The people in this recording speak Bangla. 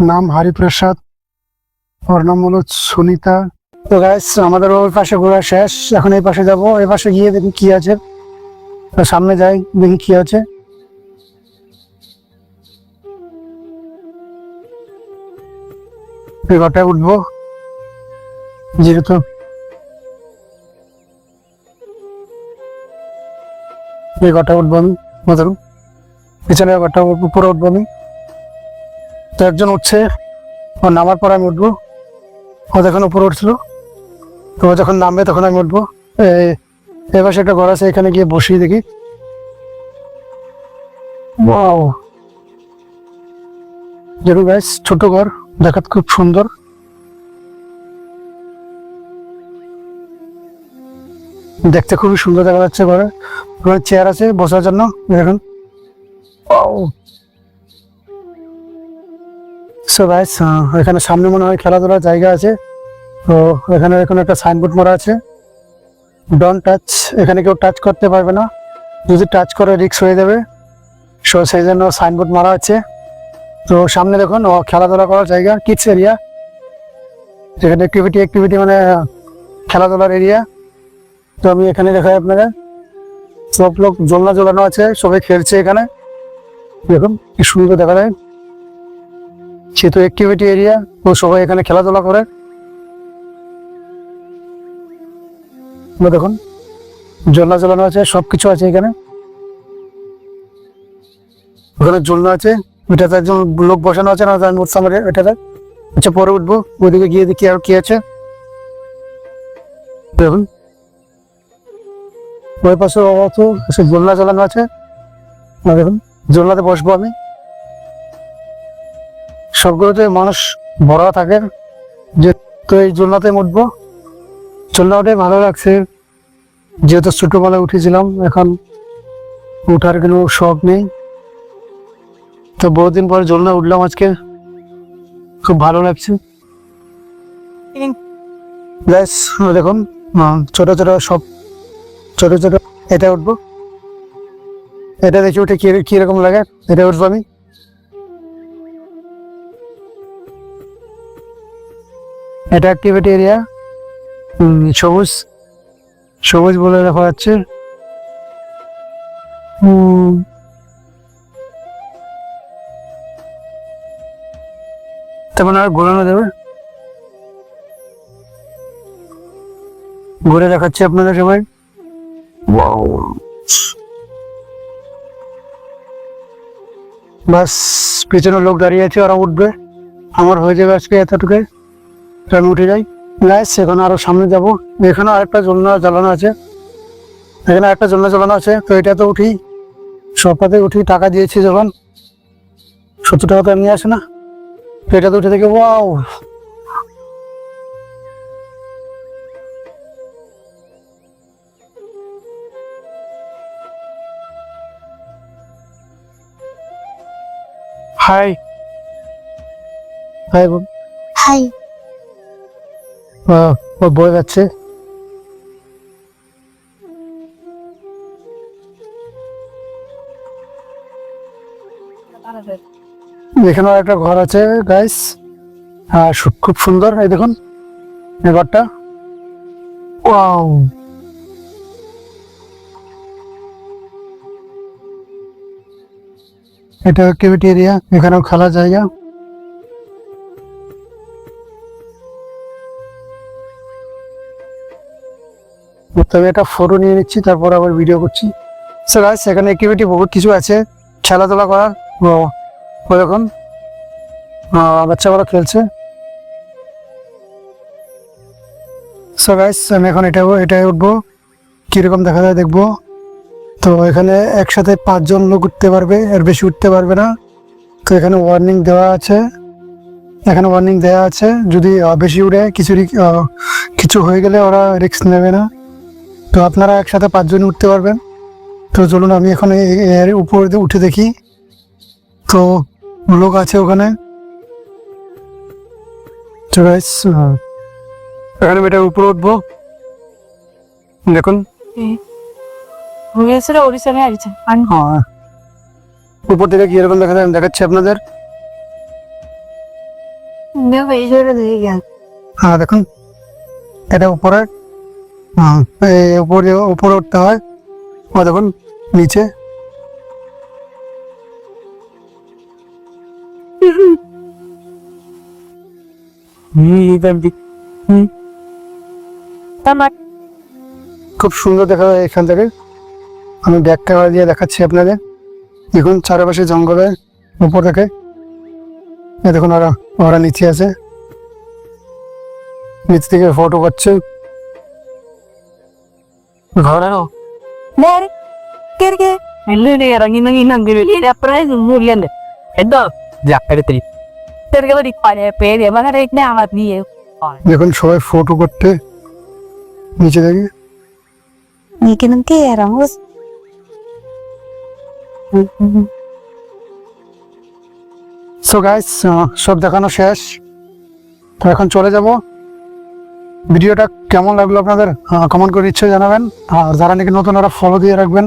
নাম হরিপ্রসাদ, ওর নাম হলো সুনিতা। তো গাইস আমাদের ওই পাশে ঘোরা শেষ, এখন এই পাশে যাবো। এই পাশে গিয়ে দেখি কি আছে, তো সামনে যাই দেখি কি আছে। এই ঘরটায় উঠবো যেহেতু এই ঘরটা উঠবো আমি, মতো পিছনে ঘরটা উপরে উঠবো আমি। তো একজন উঠছে, ও নামার পর আমি উঠবো। ও যখন উপরে উঠছিল, তো ও যখন নামবে তখন আমি উঠবো। এই পাশে একটা ঘর আছে, এখানে গিয়ে বসি দেখি। ওয়াও, দেখুন গাইস, ছোট ঘর, দেখাতে খুব সুন্দর। দেখতে খুবই সুন্দর দেখা যাচ্ছে ঘরে। ওখানে চেয়ার আছে বসার জন্য, দেখুন। সো গাইস, এখানে সামনে মনে হয় খেলাধুলার জায়গা আছে। তো এখানে এখন একটা সাইনবোর্ড মারা আছে, ডোন্ট টাচ। এখানে কেউ টাচ করতে পারবে না, যদি টাচ করে রিস্ক হয়ে যাবে। সো সেই জন্য সাইনবোর্ড মারা আছে। তো সামনে দেখুন খেলাধুলা করার জায়গা, কিডস এরিয়া, যেখানে অ্যাক্টিভিটি মানে খেলাধুলার এরিয়া। তো আমি এখানে দেখাই আপনারা, সব লোক দোলনা ঝোলানো আছে, সবাই খেলছে এখানে। দেখুন কি সুন্দর দেখা যায়, সেহেতু অ্যাক্টিভিটি এরিয়া, তো সবাই এখানে খেলাধুলা করে। দেখুন দোলনা ঝোলানো আছে, সবকিছু আছে এখানে। ওখানে ঝোলনা আছে, ওইটাতে একজন লোক বসানো আছে না, আমি উঠতাম এটাতে। আচ্ছা পরে উঠবো, ওইদিকে গিয়ে দেখি আর কি আছে। দেখুন ওই পাশে দোলনা ঝোলানো আছে, দেখুন দোলনাতে বসবো আমি। সবগুলোতে মানুষ ভরা থাকে, যে তো এই দোলনাতে উঠবো। দোলনা উঠে ভালো লাগছে, যেহেতু ছোটবেলায় উঠেছিলাম, এখন উঠার কোনো শখ নেই। তো বহুদিন পরে দোলনা উঠলাম আজকে, খুব ভালো লাগছে। দেখুন ছোট ছোট সব, ছোট ছোট। এটা উঠবো, এটা দেখি উঠে কিরকম লাগে, এটা উঠবো আমি। এটা অ্যাক্টিভিটি এরিয়া, সবুজ সবুজ বলে দেখা যাচ্ছে। তেমন আর ঘোরানো যাবে, ঘুরে দেখাচ্ছি আপনাদের সবাই। বাস পিছনে লোক দাঁড়িয়ে আছে, ওরা উঠবে, আমার হয়ে যাবে আজকে এতটুকু। আমি উঠে যাই। গাইস এখন আরো সামনে যাব, এখানে আরেকটা ঝোলনা জ্বালানো আছে, এখানে একটা ঝোলনা জ্বালানো আছে। তো এটা তো উঠি, সবটাতে উঠি, টাকা দিয়েছি যখন, 70 টাকা তো এমনি আসে না। তো এটা তো উঠে থেকে ওয়াও, হাই হাই বোন। হাই। ও বই যাচ্ছে। এখানে একটা ঘর আছে গাইস, খুব সুন্দর। এই দেখুন এই ঘরটা, ওয়াও। এটা অ্যাক্টিভিটি এরিয়া, এখানেও খেলার জায়গা। তবে এটা ফটো নিয়ে নিচ্ছি, তারপর আবার ভিডিও করছি। সো গাইস এখানে অ্যাক্টিভিটি বহুত কিছু আছে, খেলাধুলা করার। ও দেখুন বাচ্চাগুলো খেলছে। সো গাইস আমি এখন এটাই উঠবো, কিরকম দেখা যায় দেখবো। তো এখানে একসাথে 5 জন লোক উঠতে পারবে, এর বেশি উঠতে পারবে না। তো এখানে ওয়ার্নিং দেওয়া আছে, এখানে ওয়ার্নিং দেওয়া আছে, যদি বেশি উঠে কিছু হয়ে গেলে ওরা রিস্ক নেবে না। তো আপনারা একসাথে 5 জন উঠতে পারবেন। তো চলুন আমি এখন এর উপর উঠে দেখি। তো লোক আছে ওখানে। তো গাইস এখানে এটার উপরে উঠবো, দেখুন। হ্যাঁ উপর থেকে কি এরকম দেখা যায় আমি দেখাচ্ছি আপনাদের। হ্যাঁ দেখুন এটা উপরে, উপরে উপরে উঠতে হয়। ও দেখুন নিচে। খুব সুন্দর দেখা যায় এখান থেকে। আমি ব্যাক ক্যামেরা দিয়ে দেখাচ্ছি আপনাদের। দেখুন চারপাশে জঙ্গলের উপর থেকে দেখুন ওরা ওরা নিচে আছে, নিচ থেকে ফটো করছে। দেখুন সবাই ফটো করতে নিচে থেকে। সো গাইস সব দেখানো শেষ, তো এখন চলে যাব। ভিডিওটা কেমন লাগলো আপনাদের কমেন্ট করে নিশ্চয়ই জানাবেন, আর যারা নাকি নতুন ওরা ফলো দিয়ে রাখবেন।